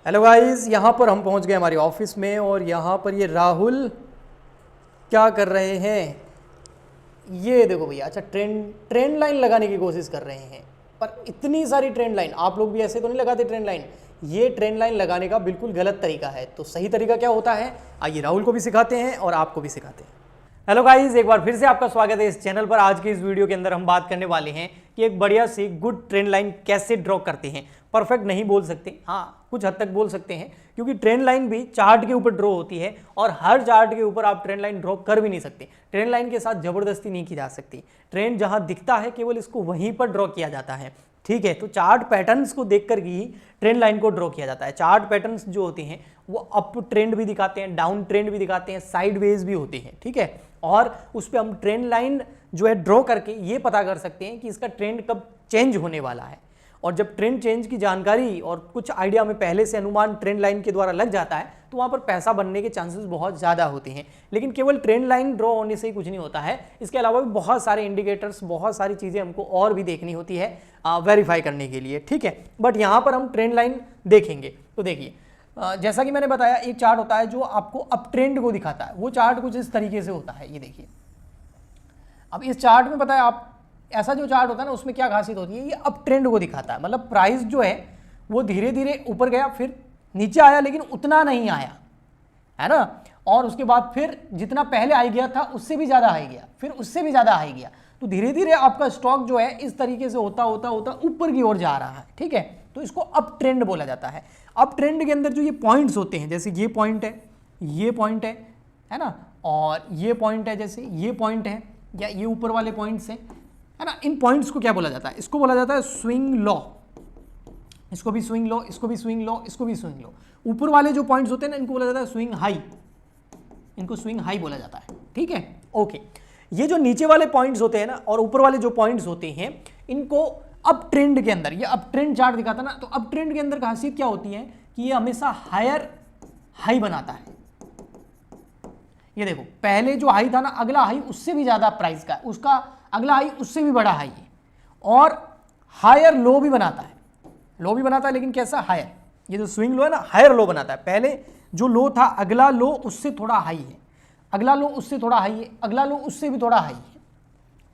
Hello guys, यहाँ पर हम पहुँच गए हमारे ऑफिस में और यहाँ पर ये राहुल क्या कर रहे हैं, ये देखो भैया। अच्छा, ट्रेंड लाइन लगाने की कोशिश कर रहे हैं, पर इतनी सारी ट्रेंड लाइन, आप लोग भी ऐसे तो नहीं लगाते ट्रेंड लाइन। ये ट्रेंड लाइन लगाने का बिल्कुल गलत तरीका है। तो सही तरीका क्या होता है, आइए राहुल को भी सिखाते हैं और आपको भी सिखाते हैं। हेलो गाइस, एक बार फिर से आपका स्वागत है इस चैनल पर। आज के इस वीडियो के अंदर हम बात करने वाले हैं कि एक बढ़िया सी गुड ट्रेंड लाइन कैसे ड्रॉ करते हैं। परफेक्ट नहीं बोल सकते, हाँ कुछ हद तक बोल सकते हैं, क्योंकि ट्रेंड लाइन भी चार्ट के ऊपर ड्रॉ होती है और हर चार्ट के ऊपर आप ट्रेंड लाइन ड्रॉ कर भी नहीं सकते। ट्रेंड लाइन के साथ जबरदस्ती नहीं की जा सकती। ट्रेंड जहां दिखता है केवल इसको वहीं पर ड्रॉ किया जाता है, ठीक है। तो चार्ट पैटर्न्स को देखकर ही ट्रेंड लाइन को ड्रॉ किया जाता है। चार्ट पैटर्न्स जो होते हैं वो अप ट्रेंड भी दिखाते हैं, डाउन ट्रेंड भी दिखाते हैं, साइडवेज भी होते हैं, ठीक है। और उस पर हम ट्रेंड लाइन जो है ड्रॉ करके ये पता कर सकते हैं कि इसका ट्रेंड कब चेंज होने वाला है। और जब ट्रेंड चेंज की जानकारी और कुछ आइडिया में पहले से अनुमान ट्रेंड लाइन के द्वारा लग जाता है तो वहाँ पर पैसा बनने के चांसेस बहुत ज़्यादा होते हैं। लेकिन केवल ट्रेंड लाइन ड्रॉ होने से ही कुछ नहीं होता है, इसके अलावा भी बहुत सारे इंडिकेटर्स, बहुत सारी चीज़ें हमको और भी देखनी होती है वेरीफाई करने के लिए, ठीक है। बट यहाँ पर हम ट्रेंड लाइन देखेंगे तो देखिए, जैसा कि मैंने बताया, एक चार्ट होता है जो आपको अप ट्रेंड को दिखाता है। वो चार्ट कुछ इस तरीके से होता है, ये देखिए। अब इस चार्ट में पता है आप, ऐसा जो चार्ट होता है ना उसमें क्या खासियत होती है, ये अप ट्रेंड को दिखाता है। मतलब प्राइस जो है वो धीरे धीरे ऊपर गया, फिर नीचे आया, लेकिन उतना नहीं आया, है ना। और उसके बाद फिर जितना पहले हाई गया था उससे भी ज़्यादा हाई गया, फिर उससे भी ज़्यादा हाई गया। तो धीरे धीरे आपका स्टॉक जो है इस तरीके से होता होता होता ऊपर की ओर जा रहा है, ठीक है। तो इसको अप ट्रेंड बोला जाता है। अप ट्रेंड के अंदर जो ये पॉइंट्स होते हैं, जैसे ये पॉइंट है, ये पॉइंट है ना, और ये पॉइंट है, जैसे ये पॉइंट है या ये ऊपर वाले पॉइंट्स हैं, है ना। इन पॉइंट्स को क्या बोला जाता है, इसको बोला जाता है स्विंग लॉ। इसको भी स्विंग लॉ, इसको भी स्विंग लॉ, इसको भी स्विंग लॉ। ऊपर वाले जो पॉइंट्स होते हैं ना इनको बोला जाता है स्विंग हाई, इनको स्विंग हाई बोला जाता है, ठीक है, ओके। ये जो नीचे वाले पॉइंट्स होते हैं ना और ऊपर वाले जो पॉइंट्स होते हैं, इनको अप ट्रेंड के अंदर, ये अप ट्रेंड चार्ट दिखाता ना, तो अप ट्रेंड के अंदर खासियत क्या होती है कि ये हमेशा हायर हाई बनाता है। ये देखो, पहले जो हाई था ना, अगला हाई उससे भी ज्यादा प्राइस का है, उसका अगला हाई उससे भी बड़ा हाई है, और हायर लो भी बनाता है। लो भी बनाता है, लेकिन कैसा, हायर। ये जो स्विंग लो है ना, हायर लो बनाता है। पहले जो लो था, अगला लो उससे थोड़ा हाई है, अगला लो उससे थोड़ा हाई है, अगला लो उससे भी थोड़ा हाई है।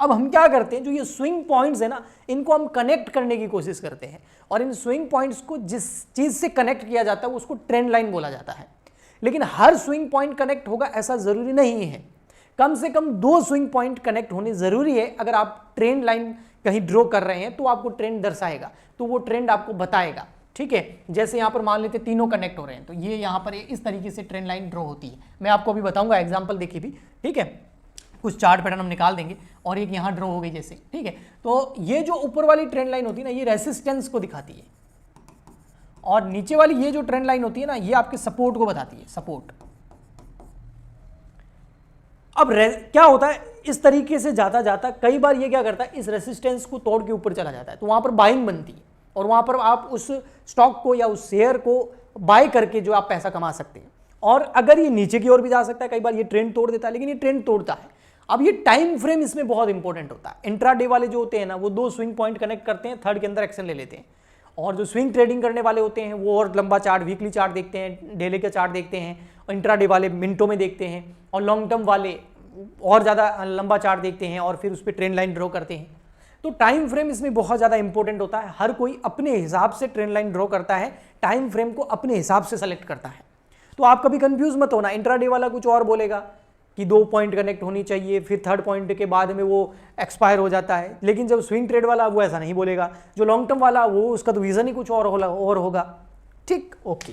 अब हम क्या करते हैं, जो ये स्विंग पॉइंट्स है ना, इनको हम कनेक्ट करने की कोशिश करते हैं, और इन स्विंग पॉइंट्स को जिस चीज से कनेक्ट किया जाता है उसको ट्रेंड लाइन बोला जाता है। लेकिन हर स्विंग पॉइंट कनेक्ट होगा ऐसा जरूरी नहीं है। कम से कम 2 स्विंग पॉइंट कनेक्ट होने जरूरी है। अगर आप ट्रेंड लाइन कहीं ड्रॉ कर रहे हैं तो आपको ट्रेंड दर्शाएगा, तो वो ट्रेंड आपको बताएगा, ठीक है। जैसे यहाँ पर मान लेते तीनों कनेक्ट हो रहे हैं, तो ये यहाँ पर इस तरीके से ट्रेंड लाइन ड्रॉ होती है। मैं आपको अभी बताऊंगा, एग्जाम्पल देखिए भी, ठीक है। कुछ चार्ट पैटर्न हम निकाल देंगे, और एक यहाँ ड्रॉ हो गई जैसे, ठीक है। तो ये जो ऊपर वाली ट्रेंड लाइन होती है ना, ये रेसिस्टेंस को दिखाती है, और नीचे वाली ये जो ट्रेंड लाइन होती है ना, ये आपके सपोर्ट को बताती है, सपोर्ट। अब क्या होता है, इस तरीके से जाता जाता कई बार ये क्या करता है, इस रेसिस्टेंस को तोड़ के ऊपर चला जाता है, तो वहां पर बाइंग बनती है, और वहां पर आप उस स्टॉक को या उस शेयर को बाय करके जो आप पैसा कमा सकते हैं। और अगर ये नीचे की ओर भी जा सकता है, कई बार ये ट्रेंड तोड़ देता है, लेकिन ये ट्रेंड तोड़ता है। अब ये टाइम फ्रेम इसमें बहुत इंपॉर्टेंट होता है। इंट्राडे वाले जो होते हैं ना, वो 2 स्विंग पॉइंट कनेक्ट करते हैं, थर्ड के अंदर एक्शन ले लेते हैं। और जो स्विंग ट्रेडिंग करने वाले होते हैं वो और लंबा चार्ट, वीकली चार्ट देखते हैं, डेली का चार्ट देखते हैं, इंट्राडे वाले मिनटों में देखते हैं, और लॉन्ग टर्म वाले और ज़्यादा लंबा चार्ट देखते हैं और फिर उस पर ट्रेंड लाइन ड्रॉ करते हैं। तो टाइम फ्रेम इसमें बहुत ज़्यादा इंपॉर्टेंट होता है। हर कोई अपने हिसाब से ट्रेंड लाइन ड्रॉ करता है, टाइम फ्रेम को अपने हिसाब से सेलेक्ट करता है। तो आप कभी कंफ्यूज मत होना, इंट्राडे वाला कुछ और बोलेगा कि 2 पॉइंट कनेक्ट होनी चाहिए, फिर थर्ड पॉइंट के बाद में वो एक्सपायर हो जाता है। लेकिन जब स्विंग ट्रेड वाला वो ऐसा नहीं बोलेगा, जो लॉन्ग टर्म वाला वो उसका तो विजन ही कुछ और होगा, ठीक, ओके।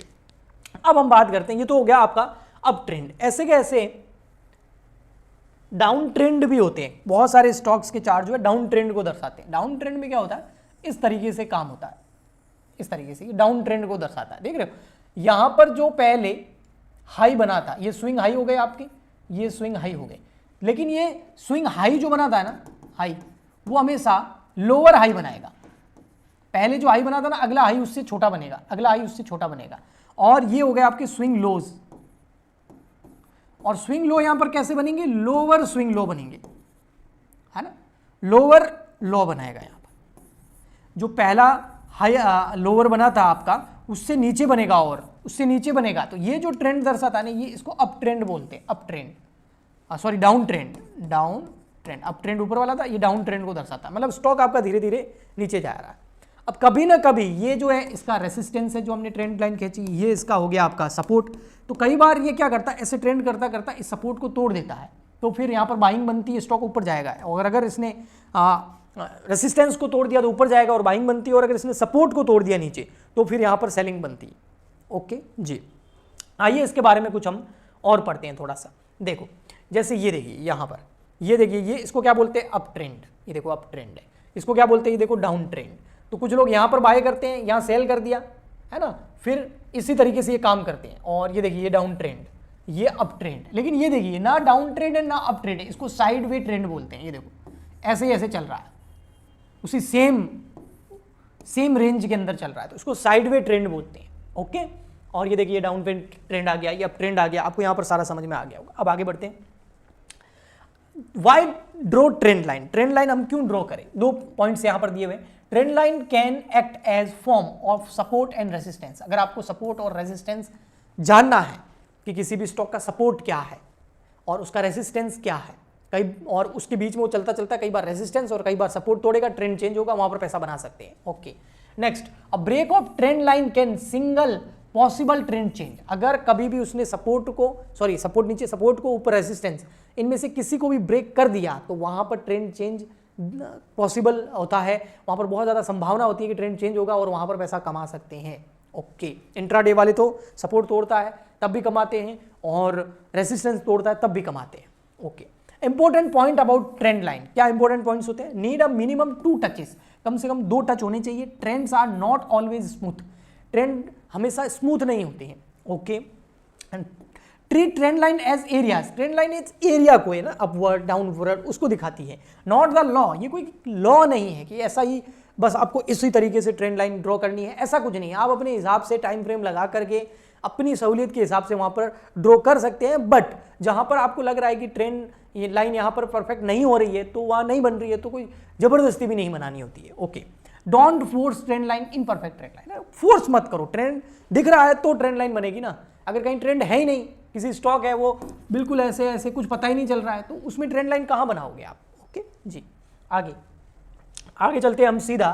अब हम बात करते हैं, ये तो हो गया आपका अप ट्रेंड। ऐसे कैसे डाउन ट्रेंड भी होते हैं। बहुत सारे स्टॉक्स के चार्ट जो है डाउन ट्रेंड को दर्शाते हैं। डाउन ट्रेंड में क्या होता है, इस तरीके से काम होता है, इस तरीके से डाउन ट्रेंड को दर्शाता है। देख रहे हो, यहां पर जो पहले हाई बना था, ये स्विंग हाई हो गए आपके, ये स्विंग हाई हो गए, लेकिन ये स्विंग हाई जो बना था ना, हाई, वो हमेशा लोअर हाई बनाएगा। पहले जो हाई बना था ना, अगला हाई उससे छोटा बनेगा, अगला हाई उससे छोटा बनेगा, और ये हो गए आपके स्विंग लोज। और स्विंग लो यहां पर कैसे बनेंगे, लोअर स्विंग लो बनेंगे, है ना, लोअर लो बनाएगा यहां पर। जो पहला हाई लोअर बना था आपका, उससे नीचे बनेगा और उससे नीचे बनेगा, तो ये जो ट्रेंड दर्शाता है ना, ये इसको अप ट्रेंड बोलते हैं, up trend, sorry down trend, down trend. Up trend ऊपर वाला था, ये डाउन ट्रेंड को दर्शाता है, मतलब स्टॉक आपका धीरे धीरे नीचे जा रहा है। अब कभी ना कभी ये जो है इसका रेसिस्टेंस है, जो हमने ट्रेंड लाइन खींची, ये इसका हो गया आपका सपोर्ट। तो कई बार ये क्या करता है, ऐसे ट्रेंड करता करता इस सपोर्ट को तोड़ देता है, तो फिर यहाँ पर बाइंग बनती है, स्टॉक ऊपर जाएगा। और अगर इसने रेसिस्टेंस को तोड़ दिया तो ऊपर जाएगा और बाइंग बनती है, और अगर इसने सपोर्ट को तोड़ दिया नीचे तो फिर यहाँ पर सेलिंग बनती है। ओके जी, आइए इसके बारे में कुछ हम और पढ़ते हैं थोड़ा सा। देखो जैसे ये देखिए यहाँ पर, ये देखिए, ये इसको क्या बोलते हैं, अप ट्रेंड। ये देखो अप ट्रेंड है, इसको क्या बोलते हैं, ये देखो डाउन ट्रेंड। तो कुछ लोग यहाँ पर बाय करते हैं, यहाँ सेल कर दिया है ना, फिर इसी तरीके से ये काम करते हैं। और ये देखिए ये डाउन ट्रेंड, ये अप ट्रेंड, लेकिन ये देखिए ना डाउन ट्रेंड है ना अप ट्रेंड है, इसको साइड वे ट्रेंड बोलते हैं। ये देखो ऐसे ही ऐसे चल रहा है, उसी सेम रेंज के अंदर चल रहा है, तो इसको साइड वे ट्रेंड बोलते हैं। ओके, और ये देखिए डाउन ट्रेंड आ गया, ये अप ट्रेंड आ गया, आपको यहाँ पर सारा समझ में आ गया होगा। अब आगे बढ़ते हैं। Why draw trend line, trend line हम क्यों ड्रॉ करें, दो पॉइंट्स यहाँ पर दिए हुए। Trend line can act as form of support and resistance. अगर आपको सपोर्ट और रेजिस्टेंस जानना है कि किसी भी स्टॉक का सपोर्ट क्या है और उसका रेजिस्टेंस क्या है, कई और उसके बीच में वो चलता चलता कई बार रेजिस्टेंस और कई बार सपोर्ट तोड़ेगा, ट्रेंड चेंज होगा, वहां पर पैसा बना सकते हैं। Okay, next, a break of trend line can single possible trend change. अगर कभी भी उसने सपोर्ट नीचे, सपोर्ट को ऊपर, रेजिस्टेंस, इनमें से किसी को भी ब्रेक कर दिया तो वहां पर ट्रेंड चेंज पॉसिबल होता है, वहां पर बहुत ज्यादा संभावना होती है कि ट्रेंड चेंज होगा और वहां पर पैसा कमा सकते हैं। ओके, इंट्राडे वाले तो सपोर्ट तोड़ता है तब भी कमाते हैं और रेजिस्टेंस तोड़ता है तब भी कमाते हैं। Okay, important point about trend line, क्या इंपॉर्टेंट पॉइंट्स होते हैं, नीड अ मिनिमम 2 टचेस, कम से कम 2 टच होने चाहिए। Trends are not always smooth, trend हमेशा स्मूथ नहीं होते हैं। Okay, treat trend line as areas, trend line as area को है ना, अपवर्ड डाउनवर्ड उसको दिखाती है, नॉट द लॉ। ये कोई लॉ नहीं है कि ऐसा ही बस आपको इसी तरीके से ट्रेंड लाइन ड्रॉ करनी है, ऐसा कुछ नहीं है। आप अपने हिसाब से टाइम फ्रेम लगा करके अपनी सहूलियत के हिसाब से वहां पर ड्रॉ कर सकते हैं, बट जहां पर आपको लग रहा है कि ट्रेंड ये लाइन यहाँ पर परफेक्ट नहीं हो रही है, तो वहाँ नहीं बन रही है, तो कोई जबरदस्ती भी नहीं बनानी होती है। Okay, don't force trend line in perfect trend line, force मत करो। ट्रेंड दिख रहा है तो ट्रेंड लाइन बनेगी ना, अगर कहीं ट्रेंड है ही नहीं, किसी स्टॉक है वो बिल्कुल ऐसे ऐसे कुछ पता ही नहीं चल रहा है, तो उसमें ट्रेंड लाइन कहाँ बनाओगे आप। ओके जी, आगे चलते हैं हम सीधा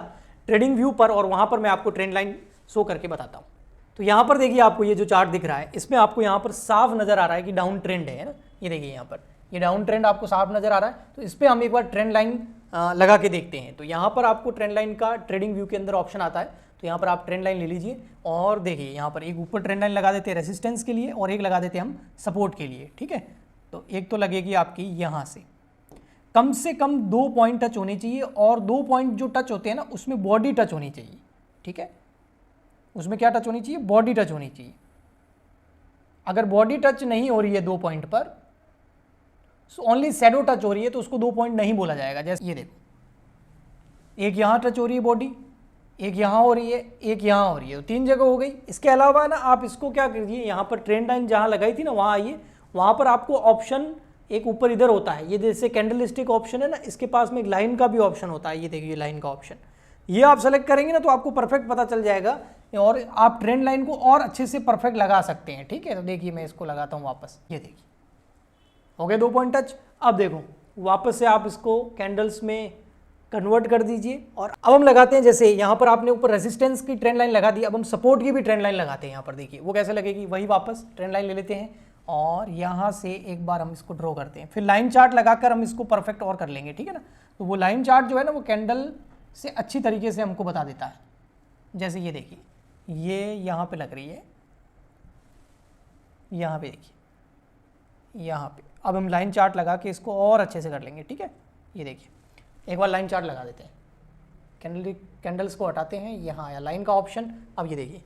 ट्रेडिंग व्यू पर, और वहाँ पर मैं आपको ट्रेंड लाइन शो करके बताता हूँ। तो यहाँ पर देखिए, आपको ये जो चार्ट दिख रहा है, इसमें आपको यहाँ पर साफ नजर आ रहा है कि डाउन ट्रेंड है ना, ये देखिए यहाँ पर ये डाउन ट्रेंड आपको साफ नजर आ रहा है। तो इस पर हम एक बार ट्रेंड लाइन लगा के देखते हैं। तो यहाँ पर आपको ट्रेंड लाइन का ट्रेडिंग व्यू के अंदर ऑप्शन आता है, तो यहाँ पर आप ट्रेंड लाइन ले लीजिए और देखिए यहाँ पर एक ऊपर ट्रेंड लाइन लगा देते हैं रेजिस्टेंस के लिए और एक लगा देते हैं हम सपोर्ट के लिए। ठीक है, तो एक तो लगेगी आपकी यहाँ से कम 2 पॉइंट टच होने चाहिए, और 2 पॉइंट जो टच होते हैं ना उसमें बॉडी टच होनी चाहिए। ठीक है, उसमें क्या टच होनी चाहिए, बॉडी टच होनी चाहिए। अगर बॉडी टच नहीं हो रही है 2 पॉइंट पर, ओनली शैडो टच हो रही है, तो उसको 2 पॉइंट नहीं बोला जाएगा। जैसे ये देखो, एक यहाँ टच हो रही है बॉडी, एक यहाँ हो रही है, एक यहाँ हो रही है, तो 3 जगह हो गई। इसके अलावा ना आप इसको क्या करिए, यहाँ पर ट्रेंड लाइन जहाँ लगाई थी ना वहाँ आइए, वहाँ पर आपको ऑप्शन एक ऊपर इधर होता है, ये जैसे कैंडलस्टिक ऑप्शन है ना, इसके पास में एक लाइन का भी ऑप्शन होता है, ये देखिए लाइन का ऑप्शन, ये आप सेलेक्ट करेंगे ना तो आपको परफेक्ट पता चल जाएगा और आप ट्रेंड लाइन को और अच्छे से परफेक्ट लगा सकते हैं। ठीक है, तो देखिए मैं इसको लगाता हूँ वापस, ये देखिए हो गए 2 पॉइंट टच। अब देखो वापस से आप इसको कैंडल्स में कन्वर्ट कर दीजिए, और अब हम लगाते हैं, जैसे यहाँ पर आपने ऊपर रेजिस्टेंस की ट्रेंड लाइन लगा दी, अब हम सपोर्ट की भी ट्रेंड लाइन लगाते हैं। यहाँ पर देखिए वो कैसे लगेगी, वही वापस ट्रेंड लाइन ले लेते हैं और यहाँ से एक बार हम इसको ड्रॉ करते हैं, फिर लाइन चार्ट लगाकर हम इसको परफेक्ट और कर लेंगे। ठीक है ना, तो वो लाइन चार्ट जो है ना वो कैंडल से अच्छी तरीके से हमको बता देता है। जैसे ये देखिए, ये यहाँ पे लग रही है, यहाँ पे देखिए, यहाँ पे अब हम लाइन चार्ट लगा के इसको और अच्छे से कर लेंगे। ठीक है, ये देखिए एक बार लाइन चार्ट लगा देते हैं, कैंडल्स को हटाते हैं, यहाँ आया लाइन का ऑप्शन। अब ये देखिए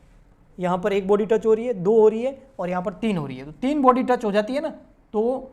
यहाँ पर एक बॉडी टच हो रही है, 2 हो रही है और यहाँ पर 3 हो रही है, तो 3 बॉडी टच हो जाती है ना, तो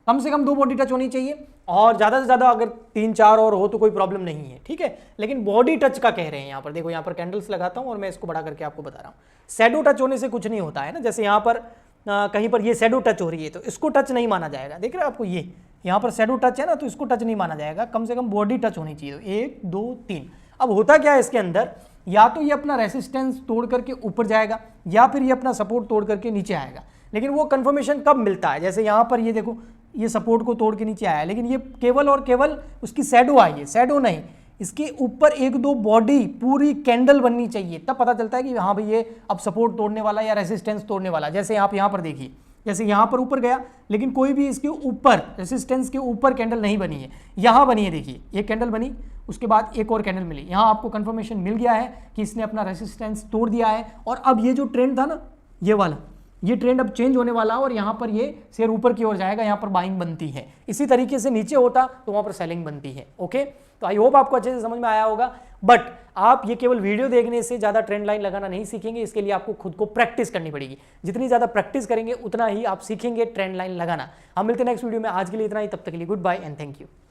कम से कम 2 बॉडी टच होनी चाहिए, और ज़्यादा से ज़्यादा अगर 3-4 और हो तो कोई प्रॉब्लम नहीं है। ठीक है, लेकिन बॉडी टच का कह रहे हैं यहाँ पर, देखो यहाँ पर कैंडल्स लगाता हूँ और मैं इसको बड़ा करके आपको बता रहा हूँ। शैडो टच होने से कुछ नहीं होता है ना, जैसे यहाँ पर कहीं पर ये शैडो टच हो रही है तो इसको टच नहीं माना जाएगा। देख रहे हैं आपको, ये यहाँ पर शैडो टच है ना, तो इसको टच नहीं माना जाएगा, कम से कम बॉडी टच होनी चाहिए। 1 2 3। अब होता क्या है इसके अंदर, या तो ये अपना रेसिस्टेंस तोड़ करके ऊपर जाएगा या फिर ये अपना सपोर्ट तोड़ करके नीचे आएगा। लेकिन वो कंफर्मेशन कब मिलता है, जैसे यहाँ पर ये देखो ये सपोर्ट को तोड़ के नीचे आया, लेकिन ये केवल और केवल उसकी शैडो आई है, शैडो नहीं, इसके ऊपर एक दो बॉडी पूरी कैंडल बननी चाहिए, तब पता चलता है कि हाँ भाई ये अब सपोर्ट तोड़ने वाला या रेसिस्टेंस तोड़ने वाला। जैसे आप यहाँ पर देखिए, जैसे यहाँ पर ऊपर गया लेकिन कोई भी इसके ऊपर रेसिस्टेंस के ऊपर कैंडल नहीं बनी है, यहाँ बनी है, देखिए ये कैंडल बनी, उसके बाद एक और कैंडल मिली, यहाँ आपको कंफर्मेशन मिल गया है कि इसने अपना रेसिस्टेंस तोड़ दिया है। और अब ये जो ट्रेंड था ना ये वाला, ये ट्रेंड अब चेंज होने वाला है और यहाँ पर ये शेयर ऊपर की ओर जाएगा, यहाँ पर बाइंग बनती है। इसी तरीके से नीचे होता तो वहाँ पर सेलिंग बनती है। ओके, तो आई होप आपको अच्छे से समझ में आया होगा। बट आप ये केवल वीडियो देखने से ज़्यादा ट्रेंड लाइन लगाना नहीं सीखेंगे, इसके लिए आपको खुद को प्रैक्टिस करनी पड़ेगी। जितनी ज़्यादा प्रैक्टिस करेंगे उतना ही आप सीखेंगे ट्रेंड लाइन लगाना। हम मिलते हैं नेक्स्ट वीडियो में, आज के लिए इतना ही, तब तक के लिए goodbye and thank you.